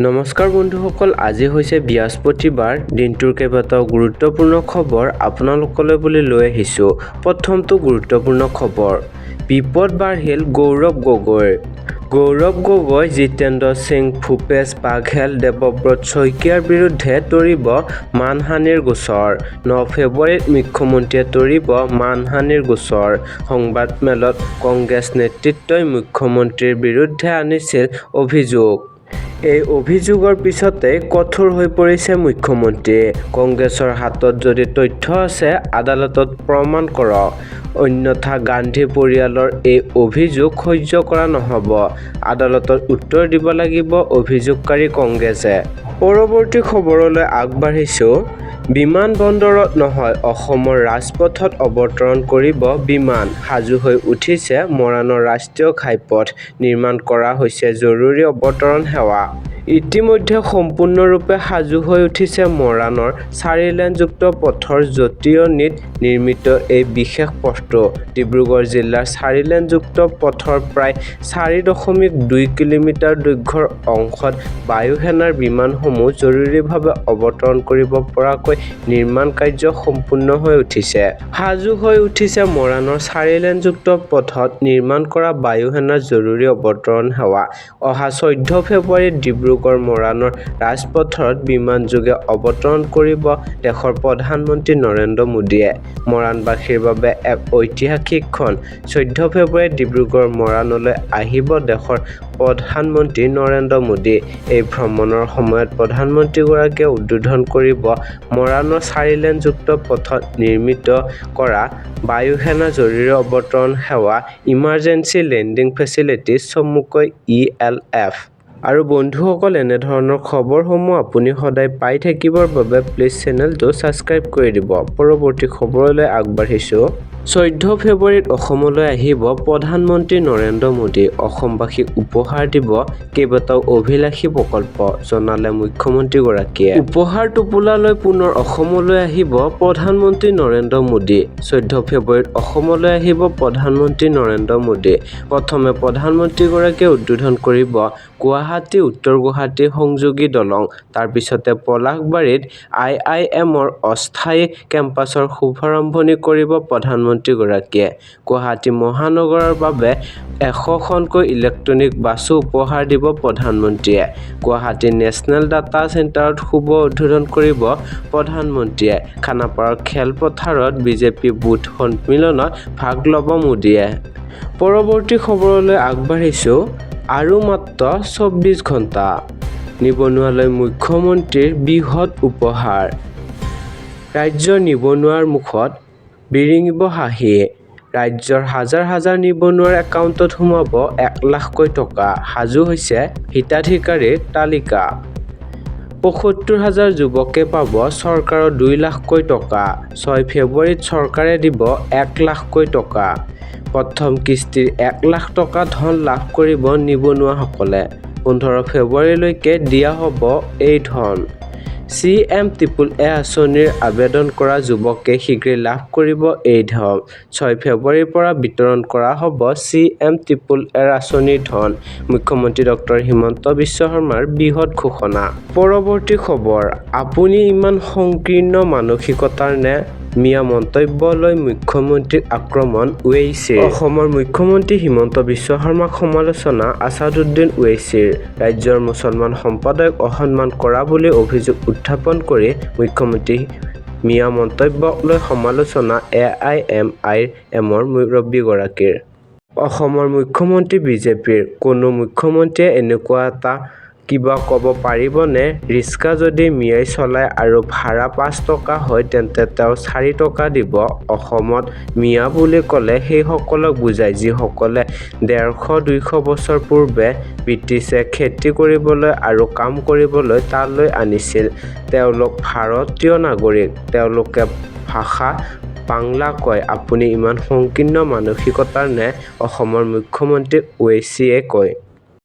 নমস্কাৰ বন্ধুসকল, আজি হৈছে বৃহস্পতিবাৰ। দিনটোৰ কেইবাটাও গুৰুত্বপূৰ্ণ খবৰ আপোনালোকলৈ বুলি লৈ আহিছোঁ। প্ৰথমটো গুৰুত্বপূৰ্ণ খবৰ, বিপদ বাঢ়িল গৌৰৱ গগৈ, জিতেন্দ্ৰ সিং, ভূপেশ বাঘেল, দেৱব্ৰত শইকীয়াৰ বিৰুদ্ধে তৰিব মানহানিৰ গোচৰ। 9 ফেব্ৰুৱাৰীত মুখ্যমন্ত্ৰীয়ে তৰিব মানহানিৰ গোচৰ। সংবাদমেলত কংগ্ৰেছ নেতৃত্বই মুখ্যমন্ত্ৰীৰ বিৰুদ্ধে আনিছিল অভিযোগ। এই অভিযোগৰ পিছতেই কঠোৰ হৈ পৰিছে মুখ্যমন্ত্ৰী। কংগ্ৰেছৰ হাতত যদি তথ্য আছে আদালতত প্ৰমাণ কৰক, অন্যথা গান্ধী পৰিয়ালৰ এই অভিযোগ সহ্য কৰা নহ'ব। আদালতত উত্তৰ দিব লাগিব অভিযোগকাৰী কংগ্ৰেছে। পৰৱৰ্তী খবৰলৈ আগবাঢ়িছোঁ। বিমানবন্দৰত নহয়, অসমৰ ৰাজপথত অৱতৰণ কৰিব বিমান। সাজু হৈ উঠিছে মৰাণৰ ৰাষ্ট্ৰীয় ঘাইপথ। নিৰ্মাণ কৰা হৈছে জৰুৰী অৱতৰণ সেৱা। ইতিমধ্যে সম্পূৰ্ণৰূপে সাজু হৈ উঠিছে মৰাণৰ 4-লেনযুক্ত পথৰ জটিয়নিত নিৰ্মিত এই বিশেষ পথটো। ডিব্ৰুগড় জিলাৰ 4-লেনযুক্ত পথৰ প্ৰায় 4.2 কিলোমিটাৰ দৈৰ্ঘ্যৰ অংশত বায়ু সেনাৰ বিমানসমূহ জৰুৰীভাৱে অৱতৰণ কৰিব পৰাকৈ নিৰ্মাণ কাৰ্য সম্পূৰ্ণ হৈ উঠিছে। সাজু হৈ উঠিছে মৰাণৰ 4-লেনযুক্ত পথত নিৰ্মাণ কৰা বায়ু সেনাৰ জৰুৰী অৱতৰণ সেৱা। অহা 14 ফেব্ৰুৱাৰীত ডিব্ৰুগড় মৰাণৰ ৰাজপথত বিমানযোগে অৱতৰণ কৰিব দেশৰ প্ৰধানমন্ত্ৰী নৰেন্দ্ৰ মোদীয়ে। মৰাণবাসীৰ বাবে এক ঐতিহাসিক ক্ষণ। 14 ফেব্ৰুৱাৰীত ডিব্ৰুগড় মৰাণলৈ আহিব দেশৰ প্ৰধানমন্ত্ৰী নৰেন্দ্ৰ মোদী। এই ভ্ৰমণৰ সময়ত প্ৰধানমন্ত্ৰীগৰাকীয়ে উদ্বোধন কৰিব মৰাণৰ 4-লেনযুক্ত পথত নিৰ্মিত কৰা বায়ু সেনা জৰুৰী অৱতৰণ সেৱা ইমাৰ্জেঞ্চি লেণ্ডিং ফেচিলিটি, চমুকৈ ELF। আৰু বন্ধুসকল, এনেধৰণৰ খবৰসমূহ আপুনি সদায় পাই থাকিবৰ বাবে প্লিজ চেনেলটো ছাবস্ক্ৰাইব কৰি দিব। পৰৱৰ্তী খবৰলৈ আগবাঢ়িছোঁ। 14 ফেব্ৰুৱাৰীত অসমলৈ আহিব প্ৰধানমন্ত্ৰী নৰেন্দ্ৰ মোদী। অসমবাসীক উপহাৰ দিব কেইবাটাও অভিলাষী প্ৰকল্প, জনালে মুখ্যমন্ত্ৰীগৰাকীয়ে। উপহাৰ টোপোলালৈ পুনৰ অসমলৈ আহিব প্ৰধানমন্ত্ৰী নৰেন্দ্ৰ মোদী। 14 ফেব্ৰুৱাৰীত অসমলৈ আহিব প্ৰধানমন্ত্ৰী নৰেন্দ্ৰ মোদী। প্ৰথমে প্ৰধানমন্ত্ৰীগৰাকীয়ে উদ্বোধন কৰিব গুৱাহাটী-উত্তৰ গুৱাহাটী সংযোগী দলং। তাৰ পিছতে পলাশবাৰীত IIMৰ অস্থায়ী কেম্পাছৰ শুভাৰম্ভণি কৰিব প্ৰধানমন্ত্ৰীগৰাকীয়ে। গুৱাহাটী মহানগৰৰ বাবে 100খনকৈ ইলেক্ট্ৰনিক বাছো উপহাৰ দিব প্ৰধানমন্ত্ৰীয়ে। গুৱাহাটী নেচনেল ডাটা চেণ্টাৰত শুভ উদ্বোধন কৰিব প্ৰধানমন্ত্ৰীয়ে। খানাপাৰাৰ খেলপথাৰত বিজেপি বুথ সন্মিলনত ভাগ ল'ব মোদীয়ে। পৰৱৰ্তী খবৰলৈ আগবাঢ়িছোঁ। আৰু মাত্ৰ 24 ঘণ্টা, নিবনুৱালৈ মুখ্যমন্ত্ৰীৰ বৃহৎ উপহাৰ। ৰাজ্যৰ নিবনুৱাৰ মুখত বিৰিঙিব হাঁহি। ৰাজ্যৰ হাজাৰ হাজাৰ নিবনুৱাৰ একাউণ্টত সোমাব 1 লাখকৈ টকা। সাজু হৈছে হিতাধিকাৰীৰ তালিকা। 75,000 যুৱকে পাব চৰকাৰৰ 2 লাখকৈ টকা। 6 ফেব্ৰুৱাৰীত চৰকাৰে দিব 1 লাখকৈ টকা। প্ৰথম কিস্তিৰ 1 লাখ টকা ধন লাভ কৰিব নিবনুৱাসকলে। 15 ফেব্ৰুৱাৰীলৈকে দিয়া হ'ব এই ধন। CMAAA আঁচনিৰ আবেদন কৰা যুৱকে শীঘ্ৰেই লাভ কৰিব এই ধন। 6 ফেব্ৰুৱাৰীৰ পৰা বিতৰণ কৰা হ'ব CMAAA আঁচনিৰ ধন। মুখ্যমন্ত্ৰী ডক্টৰ হিমন্ত বিশ্ব শৰ্মাৰ বৃহৎ ঘোষণা। পৰৱৰ্তী খবৰ, আপুনি ইমান সংকীৰ্ণ মানসিকতাৰ নে? মিয়া মন্তব্যলৈ মুখ্যমন্ত্ৰীক আক্ৰমণ ওৱেইছিৰ। অসমৰ মুখ্যমন্ত্ৰী হিমন্ত বিশ্ব শৰ্মাক সমালোচনা আছাদুদ্দিন ওৱেইছিৰ। ৰাজ্যৰ মুছলমান সম্প্ৰদায়ক অসন্মান কৰা বুলি অভিযোগ উত্থাপন কৰি মুখ্যমন্ত্ৰী মিয়া মন্তব্যক লৈ সমালোচনা AIMৰ মুৰব্বীগৰাকীৰ। অসমৰ মুখ্যমন্ত্ৰী বিজেপিৰ। কোনো মুখ্যমন্ত্ৰীয়ে এনেকুৱা এটা কিবা ক'ব পাৰিবনে? ৰিক্সা যদি মিয়াই চলায় আৰু ভাড়া 5 টকা হয় তেন্তে তেওঁ 4 টকা দিব। অসমত মিয়া বুলি ক'লে সেইসকলক বুজায় যিসকলে 150-200 বছৰ পূৰ্বে ব্ৰিটিছে খেতি কৰিবলৈ আৰু কাম কৰিবলৈ তালৈ আনিছিল। তেওঁলোক ভাৰতীয় নাগৰিক। তেওঁলোকে ভাষা বাংলা কয়। আপুনি ইমান সংকীৰ্ণ মানসিকতাৰ নে? অসমৰ মুখ্যমন্ত্ৰী ওৱেইছিয়ে কয়।